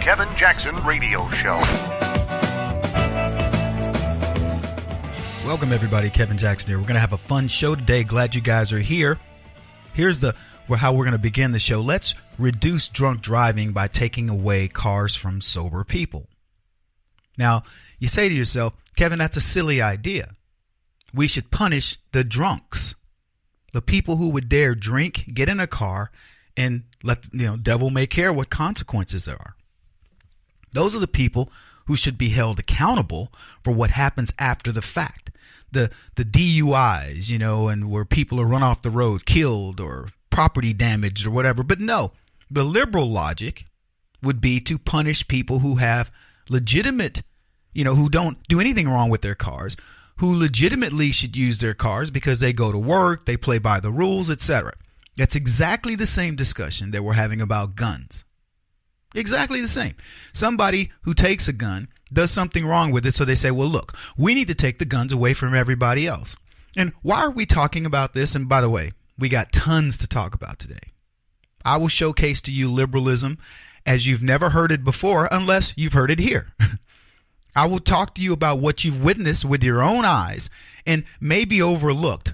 Kevin Jackson Radio Show. Welcome, everybody. Kevin Jackson here. We're going to have a fun show today. Glad you guys are here. Here's how we're going to begin the show. Let's reduce drunk driving by taking away cars from sober people. Now, you say to yourself, Kevin, that's a silly idea. We should punish the drunks, the people who would dare drink, get in a car, and let devil may care what consequences there are. Those are the people who should be held accountable for what happens after the fact. The DUIs, and where people are run off the road, killed, or property damaged or whatever. But no, the liberal logic would be to punish people who have legitimate, who don't do anything wrong with their cars, who legitimately should use their cars because they go to work, they play by the rules, etc. That's exactly the same discussion that we're having about guns. Exactly the same. Somebody who takes a gun does something wrong with it, so they say, well, look, we need to take the guns away from everybody else. And why are we talking about this? And by the way, we got tons to talk about today. I will showcase to you liberalism as you've never heard it before, unless you've heard it here. I will talk to you about what you've witnessed with your own eyes and maybe overlooked.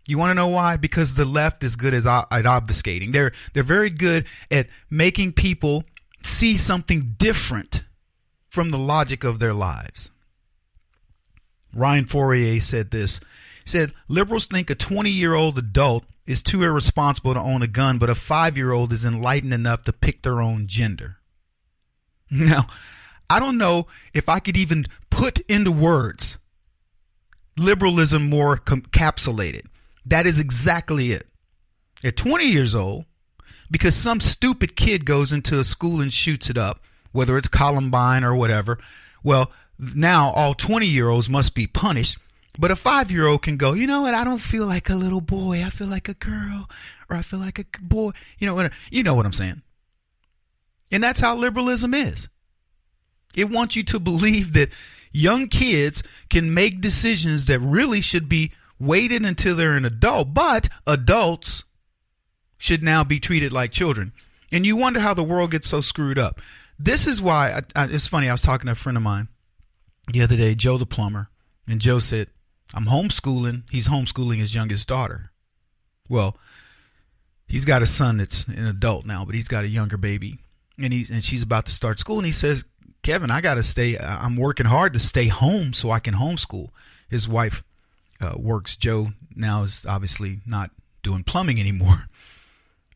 You want to know why? Because the left is good at obfuscating. They're very good at making people see something different from the logic of their lives. Ryan Fourier said this. He said, liberals think a 20-year-old adult is too irresponsible to own a gun, but a 5-year-old is enlightened enough to pick their own gender. Now, I don't know if I could even put into words liberalism more encapsulated. That is exactly it. At 20 years old, because some stupid kid goes into a school and shoots it up, whether it's Columbine or whatever, well, now all 20-year-olds must be punished. But a 5-year-old can go, you know what, I don't feel like a little boy. I feel like a girl, or I feel like a boy. You know what I'm saying. And that's how liberalism is. It wants you to believe that young kids can make decisions that really should be waited until they're an adult, but adults should now be treated like children. And you wonder how the world gets so screwed up. This is why, it's funny, I was talking to a friend of mine the other day, Joe the plumber, and Joe said, I'm homeschooling. He's homeschooling his youngest daughter. Well, he's got a son that's an adult now, but he's got a younger baby, and she's about to start school, and he says, Kevin, I'm working hard to stay home so I can homeschool. His wife works. Joe now is obviously not doing plumbing anymore.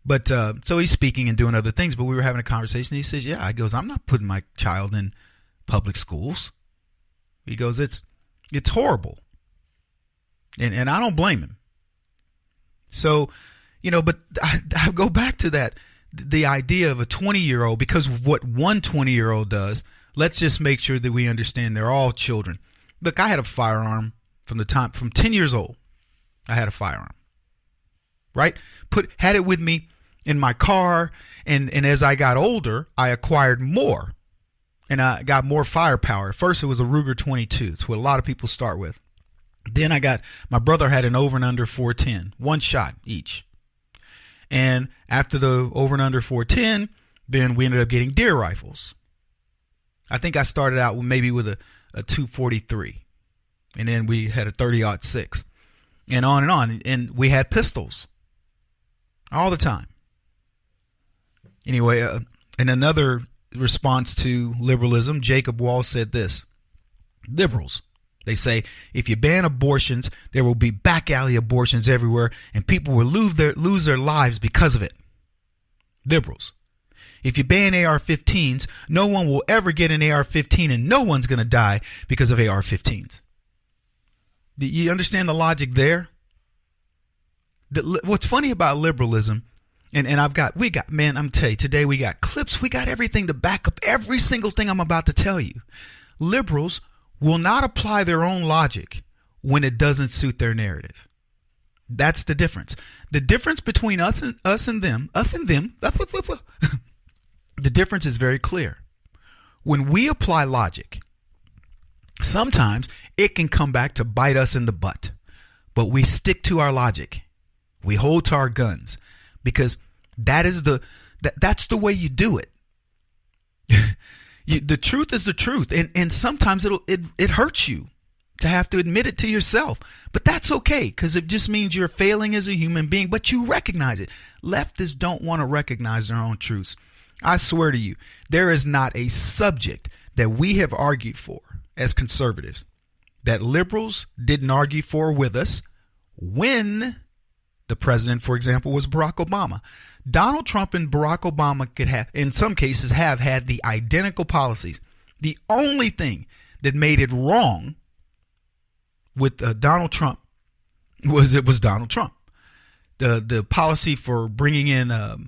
But so he's speaking and doing other things, but we were having a conversation. He says, yeah, he goes, I'm not putting my child in public schools. He goes, it's horrible. And I don't blame him. So, but I go back to that, the idea of a 20-year-old, because of what one 20-year-old does, let's just make sure that we understand they're all children. Look, I had a firearm from 10 years old. I had a firearm, right? Had it with me in my car, and as I got older, I acquired more, and I got more firepower. At first, it was a Ruger 22. It's what a lot of people start with. Then my brother had an over and under 410, one shot each. And after the over and under 410, then we ended up getting deer rifles. I think I started out with a 243, and then we had a 30-06, and on. And we had pistols all the time. Anyway, in another response to liberalism, Jacob Wall said this: liberals, they say, if you ban abortions, there will be back alley abortions everywhere, and people will lose their lives because of it. Liberals, if you ban AR-15s, no one will ever get an AR-15, and no one's going to die because of AR-15s. Do you understand the logic there? What's funny about liberalism, and I'm telling you, today we got clips, we got everything to back up every single thing I'm about to tell you. Liberals will not apply their own logic when it doesn't suit their narrative. That's the difference. The difference between us and them, the difference is very clear. When we apply logic, sometimes it can come back to bite us in the butt, but we stick to our logic. We hold to our guns because that's the way you do it. The truth is the truth, and sometimes it hurts you to have to admit it to yourself. But that's okay, because it just means you're failing as a human being, but you recognize it. Leftists don't want to recognize their own truths. I swear to you, there is not a subject that we have argued for as conservatives that liberals didn't argue for with us when the president, for example, was Barack Obama. Donald Trump and Barack Obama could have, in some cases, have had the identical policies. The only thing that made it wrong with Donald Trump was Donald Trump. The policy for bringing in, for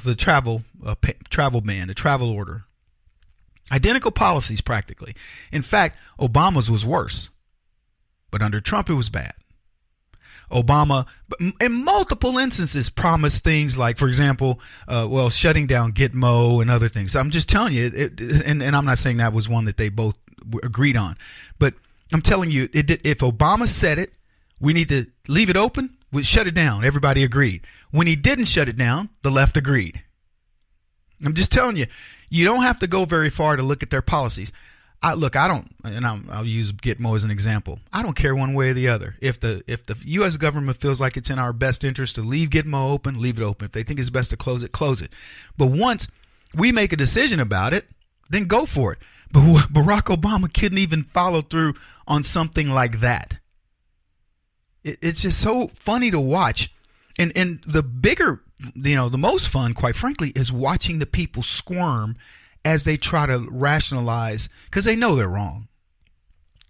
the travel ban, the travel order. Identical policies practically. In fact, Obama's was worse. But under Trump, it was bad. Obama, in multiple instances, promised things like, for example, shutting down Gitmo and other things. So I'm just telling you, and I'm not saying that was one that they both agreed on. But I'm telling you, if Obama said it, we need to leave it open, we shut it down. Everybody agreed. When he didn't shut it down, the left agreed. I'm just telling you, you don't have to go very far to look at their policies. I'll use Gitmo as an example. I don't care one way or the other. If the U.S. government feels like it's in our best interest to leave Gitmo open, leave it open. If they think it's best to close it, close it. But once we make a decision about it, then go for it. But Barack Obama couldn't even follow through on something like that. It's just so funny to watch. And the bigger, the most fun, quite frankly, is watching the people squirm as they try to rationalize, because they know they're wrong.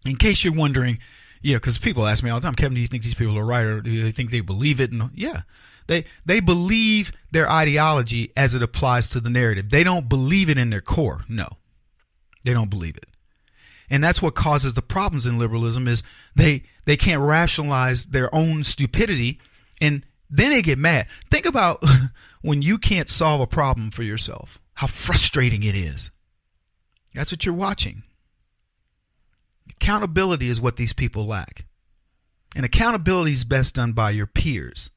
In case you're wondering, because people ask me all the time, Kevin, do you think these people are right, or do you think they believe it? And yeah, they believe their ideology as it applies to the narrative. They don't believe it in their core. No, they don't believe it. And that's what causes the problems in liberalism is they can't rationalize their own stupidity, and then they get mad. Think about when you can't solve a problem for yourself. How frustrating it is. That's what you're watching. Accountability is what these people lack. And accountability is best done by your peers.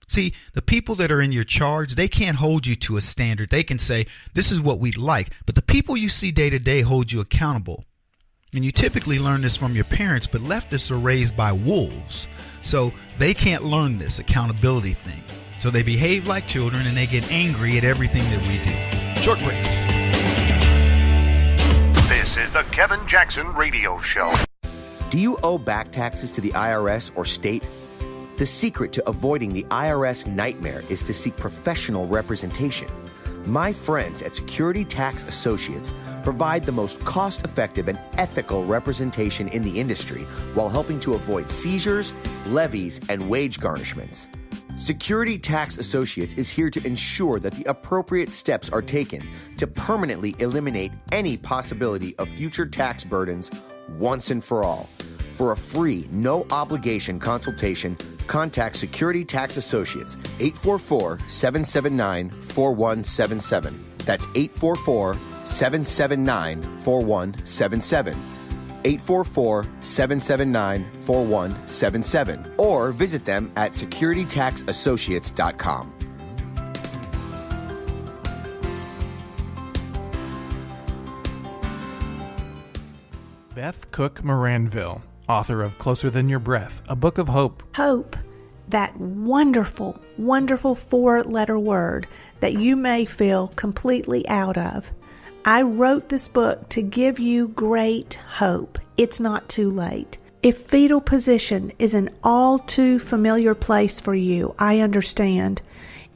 See, the people that are in your charge, they can't hold you to a standard. They can say, this is what we'd like. But the people you see day to day hold you accountable. And you typically learn this from your parents, but leftists are raised by wolves. So they can't learn this accountability thing. So they behave like children and they get angry at everything that we do. Short break. This is the Kevin Jackson Radio Show. Do you owe back taxes to the IRS or state? The secret to avoiding the IRS nightmare is to seek professional representation. My friends at Security Tax Associates provide the most cost-effective and ethical representation in the industry while helping to avoid seizures, levies, and wage garnishments. Security Tax Associates is here to ensure that the appropriate steps are taken to permanently eliminate any possibility of future tax burdens once and for all. For a free, no-obligation consultation, contact Security Tax Associates, 844-779-4177. That's 844-779-4177. 844-779-4177, or visit them at securitytaxassociates.com. Beth Cook Moranville, author of Closer Than Your Breath, a book of hope. Hope, that wonderful, wonderful four-letter word that you may feel completely out of. I wrote this book to give you great hope. It's not too late. If fetal position is an all too familiar place for you, I understand.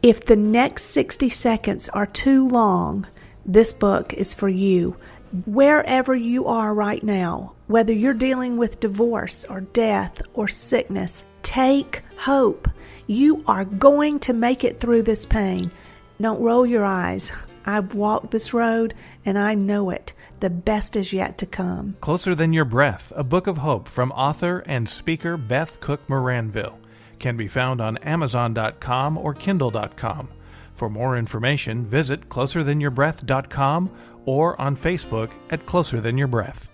If the next 60 seconds are too long, this book is for you. Wherever you are right now, whether you're dealing with divorce or death or sickness, take hope. You are going to make it through this pain. Don't roll your eyes. I've walked this road and I know it. The best is yet to come. Closer Than Your Breath, a book of hope from author and speaker Beth Cook Moranville, can be found on Amazon.com or Kindle.com. For more information, visit closerthanyourBreath.com or on Facebook at Closer Than Your Breath.